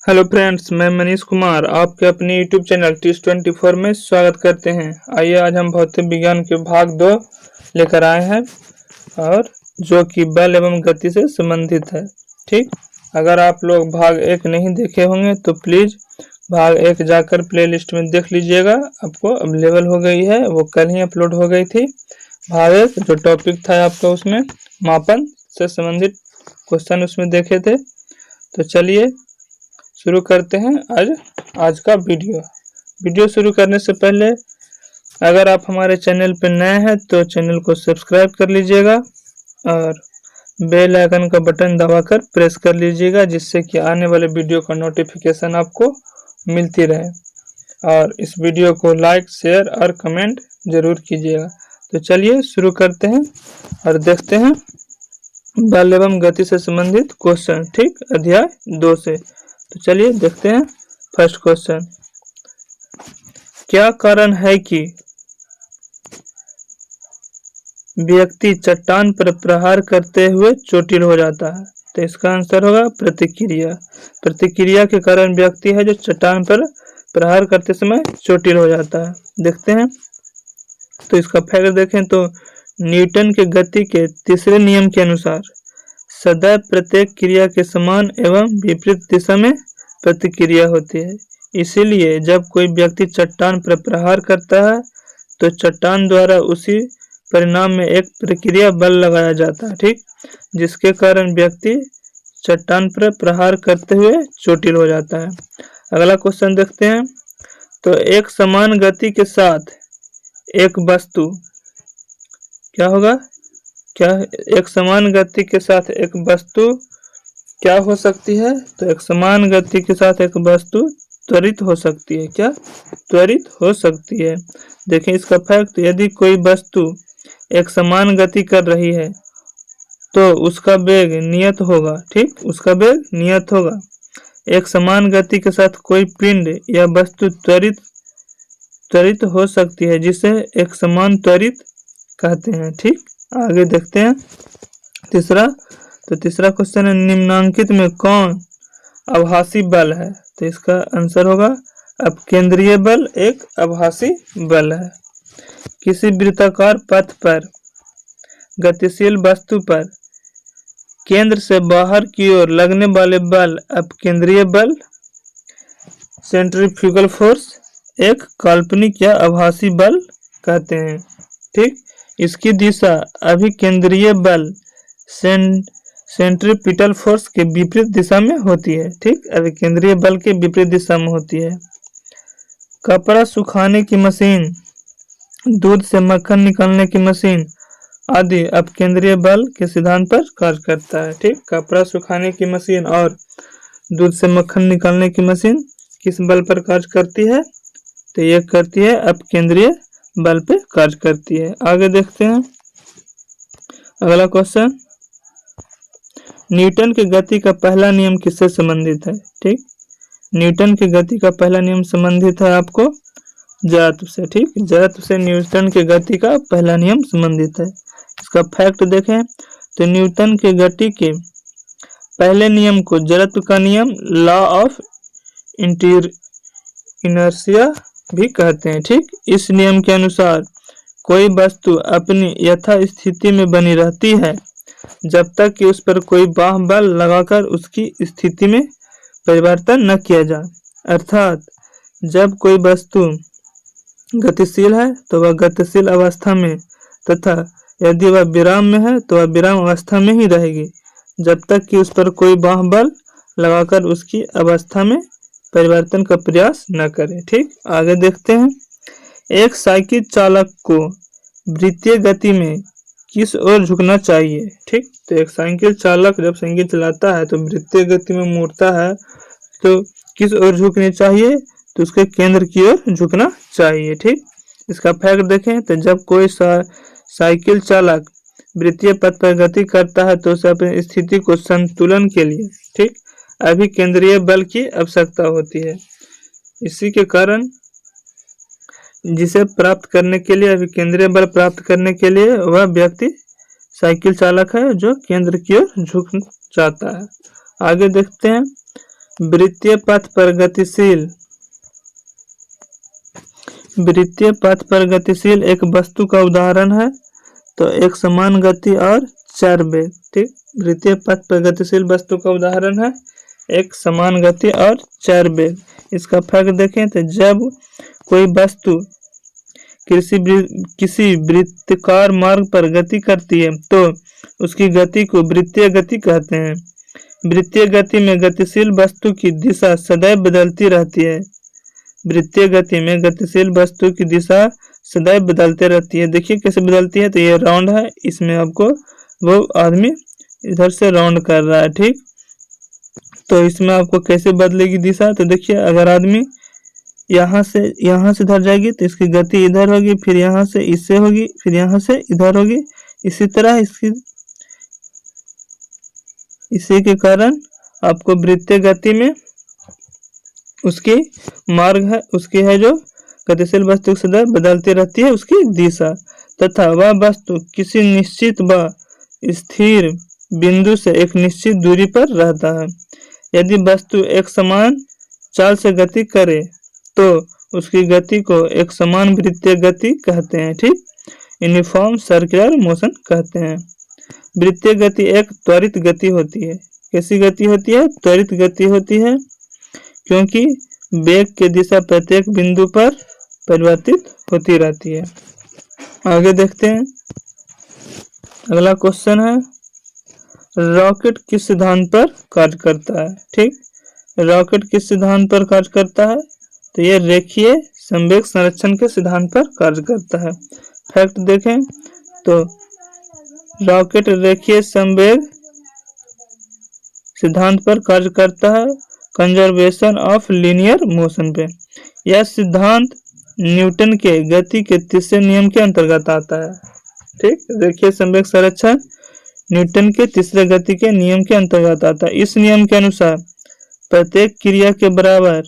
Hello friends, मैं मनीष कुमार आपके अपने यूट्यूब चैनल टीस24 में स्वागत करते हैं। आइए आज हम भौतिक विज्ञान के भाग 2 लेकर आए हैं और जो कि बल एवं गति से संबंधित है। ठीक, अगर आप लोग भाग 1 नहीं देखे होंगे तो प्लीज़ भाग 1 जाकर प्लेलिस्ट में देख लीजिएगा। आपको अवेलेबल हो गई है, वो कल ही अपलोड हो गई थी। भाग 1 जो टॉपिक था आपका, उसमें मापन से संबंधित क्वेश्चन उसमें देखे थे। तो चलिए शुरू करते हैं आज का वीडियो शुरू करने से पहले अगर आप हमारे चैनल पर नए हैं तो चैनल को सब्सक्राइब कर लीजिएगा और बेल आइकन का बटन दबाकर प्रेस कर लीजिएगा, जिससे कि आने वाले वीडियो का नोटिफिकेशन आपको मिलती रहे। और इस वीडियो को लाइक, शेयर और कमेंट जरूर कीजिएगा। तो चलिए शुरू करते हैं और देखते हैं बल एवं गति से संबंधित क्वेश्चन। ठीक, अध्याय 2 से। तो चलिए देखते हैं फर्स्ट क्वेश्चन। क्या कारण है कि व्यक्ति चट्टान पर प्रहार करते हुए चोटिल हो जाता है? तो इसका आंसर होगा प्रतिक्रिया। प्रतिक्रिया के कारण व्यक्ति है जो चट्टान पर प्रहार करते समय चोटिल हो जाता है। देखते हैं, तो इसका फैक्ट देखें तो न्यूटन के गति के तीसरे नियम के अनुसार सदैव प्रत्येक क्रिया के समान एवं विपरीत दिशा में प्रतिक्रिया होती है। इसीलिए जब कोई व्यक्ति चट्टान पर प्रहार करता है तो चट्टान द्वारा उसी परिणाम में एक प्रतिक्रिया बल लगाया जाता है। ठीक, जिसके कारण व्यक्ति चट्टान पर प्रहार करते हुए चोटिल हो जाता है। अगला क्वेश्चन देखते हैं। तो एक समान गति के साथ एक वस्तु क्या होगा? क्या एक समान गति के साथ एक वस्तु क्या हो सकती है? तो एक समान गति के साथ एक वस्तु त्वरित हो सकती है। क्या त्वरित हो सकती है? देखें इसका फैक्ट, यदि कोई वस्तु एक समान गति कर रही है तो उसका वेग नियत होगा। ठीक, उसका वेग नियत होगा। एक समान गति के साथ कोई पिंड या वस्तु त्वरित हो सकती है, जिसे एक समान त्वरित कहते हैं। ठीक, आगे देखते हैं तीसरा। तो तीसरा क्वेश्चन है, निम्नांकित में कौन आभासी बल है? तो इसका आंसर होगा अपकेंद्रीय बल एक आभासी बल है। किसी वृत्ताकार पथ पर गतिशील वस्तु पर केंद्र से बाहर की ओर लगने वाले बल अपकेंद्रीय बल सेंट्रीफ्यूगल फोर्स एक काल्पनिक या आभासी बल कहते हैं। ठीक, इसकी दिशा अभिकेंद्रीय बल सेंट्रीपिटल फोर्स के विपरीत दिशा में होती है। ठीक, अभिकेंद्रीय बल के विपरीत दिशा में होती है। कपड़ा सुखाने की मशीन, दूध से मक्खन निकालने की मशीन आदि अपकेंद्रीय बल के सिद्धांत पर कार्य करता है। ठीक, कपड़ा सुखाने की मशीन और दूध से मक्खन निकालने की मशीन किस बल पर कार्य करती है? तो ये करती है अपकेंद्रीय बल पे कार्य करती है। आगे देखते हैं अगला क्वेश्चन। न्यूटन के गति का पहला नियम किससे संबंधित है? ठीक, न्यूटन के गति का पहला नियम संबंधित है आपको जड़त्व से। ठीक, जड़त्व से न्यूटन के गति का पहला नियम संबंधित है। इसका फैक्ट देखें तो न्यूटन के गति के पहले नियम को जड़त्व का नियम, लॉ ऑफ इनर्शिया भी कहते हैं। ठीक, इस नियम के अनुसार कोई वस्तु अपनी यथा स्थिति में बनी रहती है जब तक कि उस पर कोई बाह्य बल लगाकर उसकी स्थिति में परिवर्तन न किया जाए। अर्थात जब कोई वस्तु गतिशील है तो वह गतिशील अवस्था में, तथा यदि वह विराम में है तो वह विराम अवस्था में ही रहेगी जब तक कि उस पर कोई बाह्य बल लगाकर उसकी अवस्था में परिवर्तन का प्रयास न करे। ठीक, आगे देखते हैं। एक साइकिल चालक को वृत्तीय गति में किस ओर झुकना चाहिए? ठीक, तो एक साइकिल चालक जब साइकिल चलाता है तो वृत्तीय गति में मुड़ता है तो किस ओर झुकनी चाहिए? तो उसके केंद्र की ओर झुकना चाहिए। ठीक, इसका फैक्ट देखें तो जब कोई साइकिल चालक वृत्तीय पथ पर गति करता है तो उसे अपनी स्थिति को संतुलन के लिए ठीक अभिकेंद्रीय बल की आवश्यकता होती है। इसी के कारण जिसे प्राप्त करने के लिए, अभिकेंद्रीय बल प्राप्त करने के लिए वह व्यक्ति साइकिल चालक है जो केंद्र की ओर झुक जाता है। आगे देखते हैं। वृत्तीय पथ पर गतिशील एक वस्तु का उदाहरण है। तो एक समान गति और चर वेग। ठीक, वृत्तीय पथ पर गतिशील वस्तु का उदाहरण है एक समान गति और चर वेग। इसका फर्क देखें तो जब कोई वस्तु किसी वृत्ताकार मार्ग पर गति करती है तो उसकी गति को वृत्तीय गति कहते हैं। वृत्तीय गति में गतिशील वस्तु की दिशा सदैव बदलती रहती है। वृत्तीय गति में गतिशील वस्तु की दिशा सदैव बदलते रहती है। देखिए कैसे बदलती है। तो ये राउंड है, इसमें आपको वो आदमी इधर से राउंड कर रहा है। ठीक, तो इसमें आपको कैसे बदलेगी दिशा। तो देखिए अगर आदमी यहाँ से इधर जाएगी तो इसकी गति इधर होगी, फिर यहाँ से इससे होगी, फिर यहाँ से इधर होगी। इसी तरह इसी के कारण आपको वृत्तीय गति में उसकी मार्ग है, उसकी है जो गतिशील वस्तु सदैव बदलती रहती है उसकी दिशा, तथा वह वस्तु किसी निश्चित व स्थिर बिंदु से एक निश्चित दूरी पर रहता है। यदि वस्तु एक समान चाल से गति करे तो उसकी गति को एक समान वृत्तीय गति कहते हैं। ठीक, यूनिफॉर्म सर्कुलर मोशन कहते हैं। वृत्तीय गति एक त्वरित गति होती है। कैसी गति होती है? त्वरित गति होती है, क्योंकि वेग की दिशा प्रत्येक बिंदु पर परिवर्तित होती रहती है। आगे देखते हैं, अगला क्वेश्चन है रॉकेट किस सिद्धांत पर कार्य करता है। ठीक, रॉकेट किस सिद्धांत पर कार्य करता है? तो ये रेखीय संवेग संरक्षण के सिद्धांत पर कार्य करता है। फैक्ट देखें तो रॉकेट रेखीय संवेग सिद्धांत पर कार्य करता है, कंजर्वेशन ऑफ लीनियर मोशन पे। यह सिद्धांत न्यूटन के गति के तीसरे नियम के अंतर्गत आता है। ठीक, रेखीय संवेग संरक्षण न्यूटन के तीसरे गति के नियम के अंतर्गत आता है। इस नियम के अनुसार प्रत्येक क्रिया के बराबर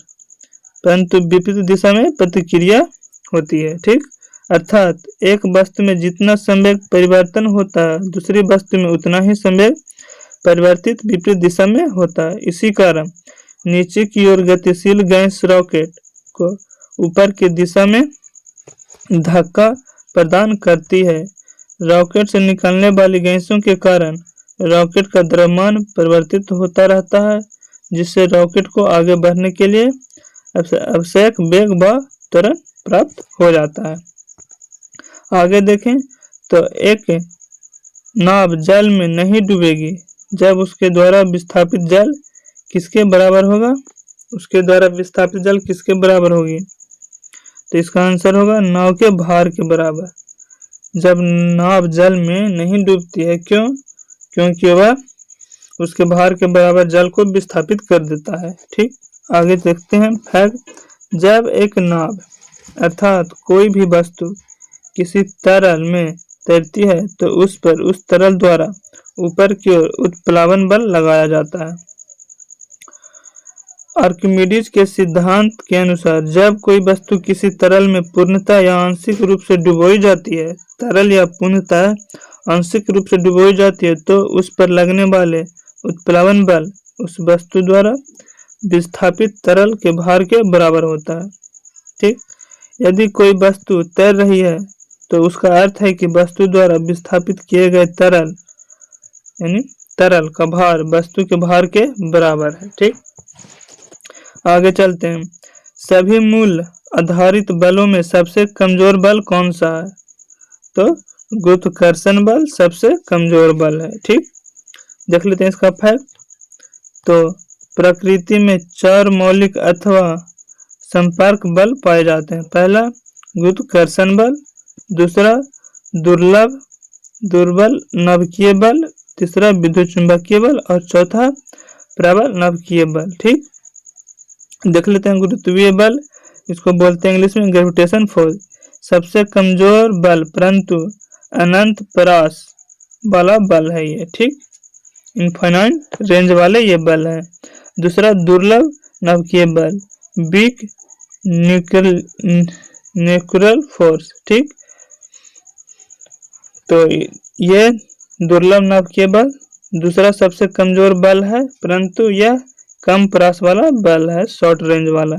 परंतु विपरीत दिशा में प्रतिक्रिया होती है। ठीक, अर्थात एक वस्तु में जितना संवेग परिवर्तन होता है दूसरी वस्तु में उतना ही संवेग परिवर्तित विपरीत दिशा में होता है। इसी कारण नीचे की ओर गतिशील गैस रॉकेट को ऊपर की दिशा में धक्का प्रदान करती है। रॉकेट से निकलने वाली गैसों के कारण रॉकेट का द्रव्यमान परिवर्तित होता रहता है, जिससे रॉकेट को आगे बढ़ने के लिए आवश्यक वेग व त्वरण प्राप्त हो जाता है। आगे देखें तो एक नाव जल में नहीं डूबेगी जब उसके द्वारा विस्थापित जल किसके बराबर होगा? उसके द्वारा विस्थापित जल किसके बराबर होगी? तो इसका आंसर होगा नाव के भार के बराबर। जब नाव जल में नहीं डूबती है, क्यों? क्योंकि वह उसके भार के बराबर जल को विस्थापित कर देता है। ठीक, आगे देखते हैं फैक्ट। जब एक नाव अर्थात कोई भी वस्तु किसी तरल में तैरती है तो उस पर उस तरल द्वारा ऊपर की ओर उत्प्लावन बल लगाया जाता है। आर्किमिडीज के सिद्धांत के अनुसार जब कोई वस्तु किसी तरल में पूर्णतः या आंशिक रूप से डुबोई जाती है, तरल या पूर्णतः आंशिक रूप से डुबोई जाती है, तो उस पर लगने वाले उत्प्लावन बल उस वस्तु द्वारा विस्थापित तरल के भार के बराबर होता है। ठीक, यदि कोई वस्तु तैर रही है तो उसका अर्थ है कि वस्तु द्वारा विस्थापित किए गए तरल यानी तरल का भार वस्तु के भार के बराबर है। ठीक, आगे चलते हैं। सभी मूल आधारित बलों में सबसे कमजोर बल कौन सा है? तो गुरुत्वाकर्षण बल सबसे कमजोर बल है। ठीक, देख लेते हैं इसका फैक्ट। तो प्रकृति में 4 मौलिक अथवा संपर्क बल पाए जाते हैं। पहला गुरुत्वाकर्षण बल, दूसरा दुर्बल नाभिकीय बल, तीसरा विद्युत चुंबकीय बल और चौथा प्रबल नाभिकीय बल। ठीक, देख लेते हैं गुरुत्वीय बल, इसको बोलते हैं इंग्लिश में ग्रेविटेशन फोर्स। सबसे कमजोर बल परंतु अनंत परास वाला बल है ये। ठीक, इनफाइनाइट रेंज वाले ये बल है। दूसरा दुर्लभ नाभिकीय बल, वीक न्यूक्लियर फोर्स। ठीक, तो ये दुर्लभ नाभिकीय बल दूसरा सबसे कमजोर बल है, परंतु यह कम प्रयास वाला बल है, शॉर्ट रेंज वाला।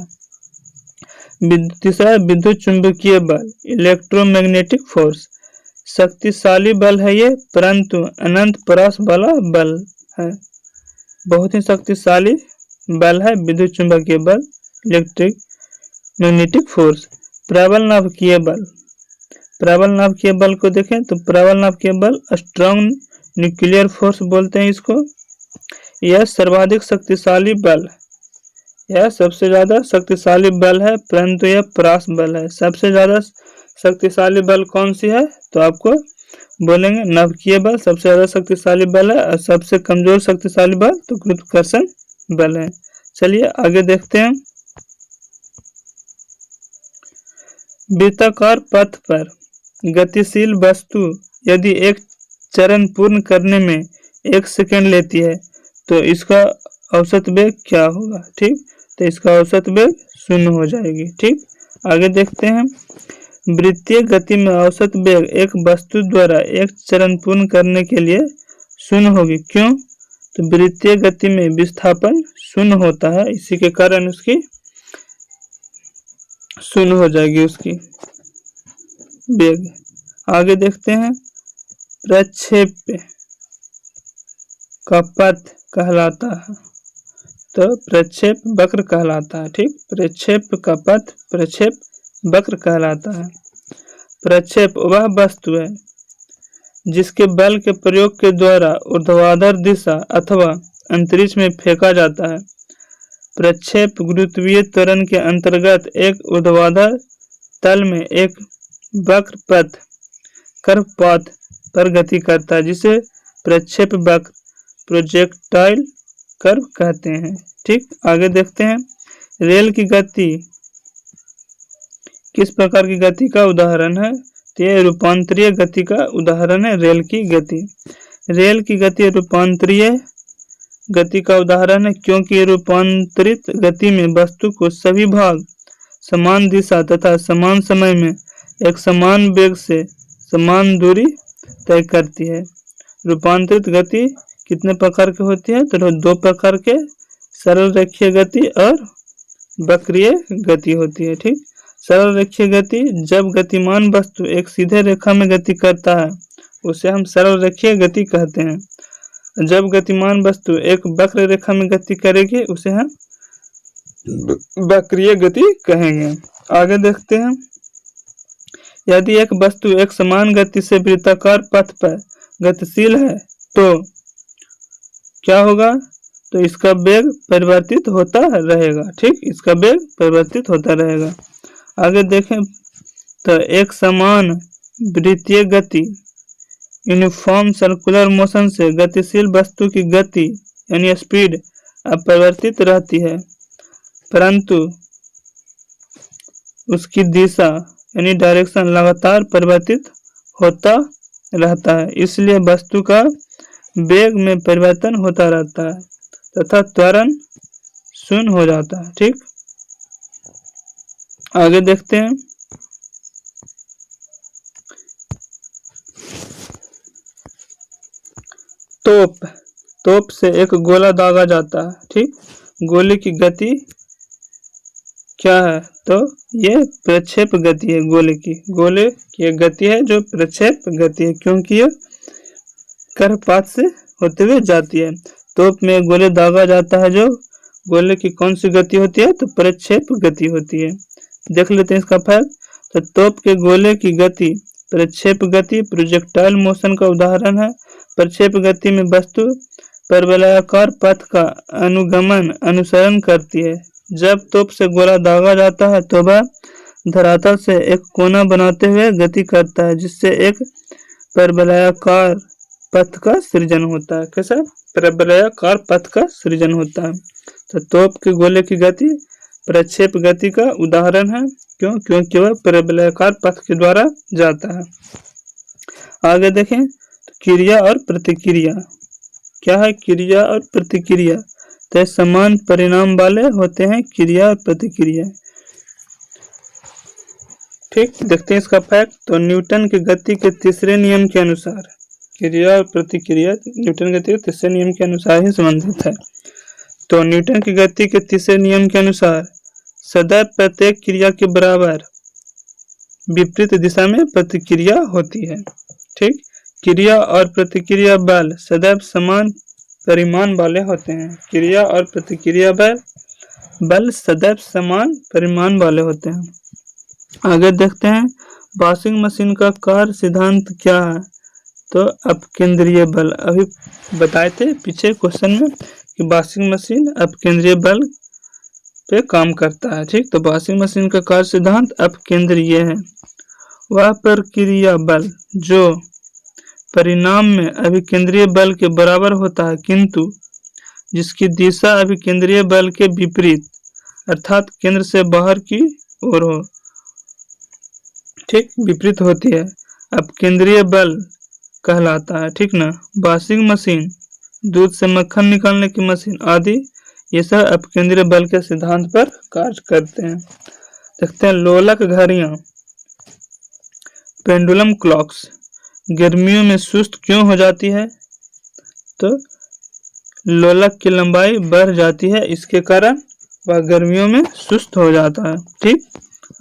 तीसरा विद्युत चुंबकीय बल, इलेक्ट्रोमैग्नेटिक फोर्स, शक्तिशाली बल है ये, परंतु अनंत प्रयास वाला बल है। बहुत ही शक्तिशाली बल है विद्युत चुंबकीय बल, इलेक्ट्रिक मैग्नेटिक फोर्स। प्रबल नाभिकीय बल, प्रबल नाभिकीय बल को देखें तो प्रबल नाभिकीय बल स्ट्रॉन्ग न्यूक्लियर फोर्स बोलते हैं इसको। यह सर्वाधिक शक्तिशाली बल, यह सबसे ज्यादा शक्तिशाली बल है, परंतु यह प्रयास बल है। सबसे ज्यादा शक्तिशाली बल कौन सी है, तो आपको बोलेंगे नाभिकीय बल सबसे ज्यादा शक्तिशाली बल है, और सबसे कमजोर शक्तिशाली बल तो गुरुत्वाकर्षण बल है। चलिए आगे देखते हैं। वृत्ताकार पथ पर गतिशील वस्तु यदि एक चरण पूर्ण करने में 1 सेकंड लेती है तो इसका औसत वेग क्या होगा। ठीक, तो इसका औसत वेग 0 हो जाएगी। ठीक, आगे देखते हैं। वृत्तीय गति में औसत वेग एक वस्तु द्वारा एक चरण पूर्ण करने के लिए 0 होगी। क्यों, तो वृत्तीय गति में विस्थापन 0 होता है, इसी के कारण उसकी 0 हो जाएगी उसकी वेग। आगे देखते हैं। प्रक्षेप का पथ कहलाता है, तो प्रक्षेप वक्र कहलाता है। ठीक, प्रक्षेप का पथ प्रक्षेप वक्र कहलाता है। प्रक्षेप वह वस्तु है जिसके बल के प्रयोग के द्वारा ऊर्ध्वाधर दिशा अथवा अंतरिक्ष में फेंका जाता है। प्रक्षेप गुरुत्वीय त्वरण के अंतर्गत एक ऊर्ध्वाधर तल में एक वक्र पथ कर्व पाथ पर गति करता है, जिसे प्रक्षेप वक्र प्रोजेक्टाइल कर्व कहते हैं। ठीक, आगे देखते हैं। रेल की गति किस प्रकार की गति का उदाहरण है, तो ये रूपांतरीय गति का उदाहरण है रेल की गति। रेल की गति रूपांतरीय गति का उदाहरण है, क्योंकि रूपांतरित गति में वस्तु को सभी भाग समान दिशा तथा समान समय में एक समान वेग से समान दूरी तय करती है। रूपांतरित गति कितने प्रकार की होती है, तो 2 प्रकार के, सरल रेखीय गति और वक्रीय गति होती है। ठीक, सरल रेखीय गति, जब गतिमान वस्तु एक सीधे रेखा में गति करता है उसे हम सरल रेखीय गति कहते हैं। जब गतिमान वस्तु एक वक्र रेखा में गति करेगी उसे हम वक्रीय गति कहेंगे। आगे देखते हैं। यदि एक वस्तु एक समान गति से वृत्ताकार पथ पर गतिशील है तो क्या होगा, तो इसका वेग परिवर्तित होता रहेगा। ठीक, इसका वेग परिवर्तित होता रहेगा। आगे देखें तो एक समान वृत्तीय गति यूनिफॉर्म सर्कुलर मोशन से गतिशील वस्तु की गति यानी स्पीड अपरिवर्तित रहती है, परंतु उसकी दिशा यानी डायरेक्शन लगातार परिवर्तित होता रहता है। इसलिए वस्तु का वेग में परिवर्तन होता रहता है तथा त्वरण 0 हो जाता है। ठीक, आगे देखते हैं। तोप से एक गोला दागा जाता है। ठीक, गोले की गति क्या है, तो ये प्रक्षेप गति है। गोले की एक गति है जो प्रक्षेप गति है, क्योंकि ये कर्व पाथ से होते हुए जाती है। तोप में गोले दागा जाता है, जो गोले की कौन सी गति होती है, तो प्रक्षेप गति होती है। देख लेते हैं इसका फैक्ट। तो तोप के गोले की गति प्रक्षेप गति प्रोजेक्टाइल मोशन का उदाहरण है। प्रक्षेप गति में वस्तु परवलयाकार पथ का अनुसरण करती है। जब तोप से गोला दागा जाता है तो वह धरातल से एक कोना बनाते हुए गति करता है, जिससे एक परवलयाकार पथ का सृजन होता है। कैसा, परवलयाकार पथ का सृजन होता है। तो तोप के गोले की गति प्रक्षेप गति का उदाहरण है। क्यों, क्योंकि वह परवलयाकार पथ के द्वारा जाता है। आगे देखें तो क्रिया और प्रतिक्रिया क्या है। क्रिया और प्रतिक्रिया तो समान परिणाम वाले होते हैं क्रिया और प्रतिक्रिया। ठीक, देखते हैं इसका फैक्ट। तो न्यूटन के गति के तीसरे नियम के अनुसार क्रिया और प्रतिक्रिया न्यूटन गति के तीसरे नियम के अनुसार ही संबंधित है। तो न्यूटन की गति के तीसरे नियम के अनुसार सदैव प्रत्येक क्रिया के बराबर विपरीत दिशा में प्रतिक्रिया होती है। ठीक, क्रिया और प्रतिक्रिया बल सदैव समान परिमाण वाले होते हैं। क्रिया और प्रतिक्रिया बल सदैव समान परिमाण वाले होते हैं। आगे देखते हैं वॉशिंग मशीन का कार्य सिद्धांत क्या है। तो अपकेंद्रीय बल, अभी बताए थे पीछे क्वेश्चन में कि वॉशिंग मशीन अपकेंद्रीय बल पे काम करता है। ठीक, तो वॉशिंग मशीन का कार्य सिद्धांत अपकेंद्रीय है। वह प्रक्रिया बल जो परिणाम में अभिकेंद्रीय बल के बराबर होता है किंतु जिसकी दिशा अभिकेंद्रीय बल के विपरीत अर्थात केंद्र से बाहर की ओर हो। ठीक, विपरीत होती है, अपकेंद्रीय बल कहलाता है। ठीक ना। वॉशिंग मशीन, दूध से मक्खन निकालने की मशीन आदि ये सब अपकेंद्रीय बल के सिद्धांत पर कार्य करते हैं। देखते हैं लोलक घड़ियां, पेंडुलम क्लॉक्स गर्मियों में सुस्त क्यों हो जाती है। तो लोलक की लंबाई बढ़ जाती है, इसके कारण वह गर्मियों में सुस्त हो जाता है। ठीक,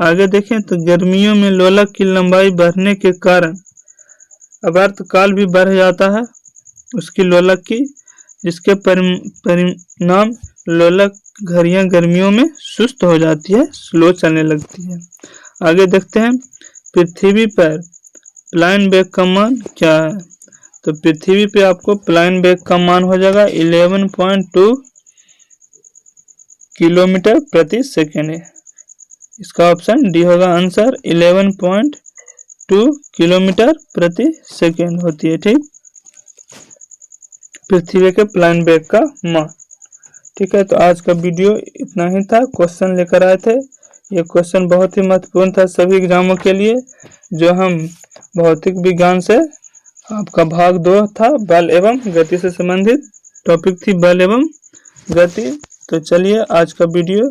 आगे देखें तो गर्मियों में लोलक की लंबाई बढ़ने के कारण आवर्तकाल भी बढ़ जाता है उसकी लोलक की, जिसके परिणाम लोलक घड़ियां गर्मियों में सुस्त हो जाती है, स्लो चलने लगती है। आगे देखते हैं पृथ्वी पर प्लाइन वेग का मान क्या है। तो पृथ्वी पे आपको प्लाइन वेग का मान हो जाएगा 11.2 किलोमीटर प्रति सेकेंड है। इसका ऑप्शन डी होगा आंसर, 11.2 किलोमीटर प्रति सेकेंड होती है। ठीक, पृथ्वी के प्लाइन वेग का मान। ठीक है, तो आज का वीडियो इतना ही था। क्वेश्चन लेकर आए थे, ये क्वेश्चन बहुत ही महत्वपूर्ण था सभी एग्जामों के लिए। जो हम भौतिक विज्ञान से आपका भाग 2 था, बल एवं गति से संबंधित टॉपिक थी, बल एवं गति। तो चलिए आज का वीडियो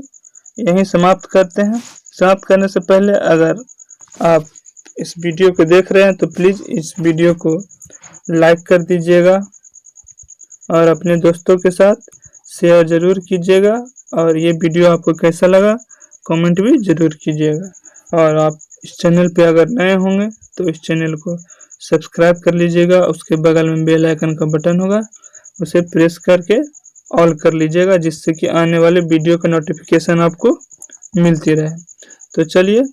यहीं समाप्त करते हैं। समाप्त करने से पहले अगर आप इस वीडियो को देख रहे हैं तो प्लीज़ इस वीडियो को लाइक कर दीजिएगा और अपने दोस्तों के साथ शेयर ज़रूर कीजिएगा। और ये वीडियो आपको कैसा लगा कमेंट भी ज़रूर कीजिएगा। और आप इस चैनल पे अगर नए होंगे तो इस चैनल को सब्सक्राइब कर लीजिएगा। उसके बगल में बेल आइकन का बटन होगा, उसे प्रेस करके ऑल कर लीजिएगा, जिससे कि आने वाले वीडियो का नोटिफिकेशन आपको मिलती रहे। तो चलिए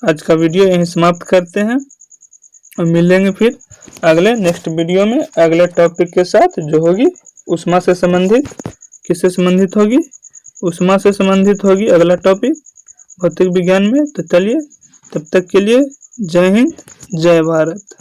आज का वीडियो यहीं समाप्त करते हैं और मिलेंगे फिर अगले नेक्स्ट वीडियो में अगले टॉपिक के साथ, जो होगी ऊष्मा से संबंधित। किससे संबंधित होगी? ऊष्मा से संबंधित होगी अगला टॉपिक भौतिक विज्ञान में। तो चलिए तब तक के लिए जय हिंद, जय भारत।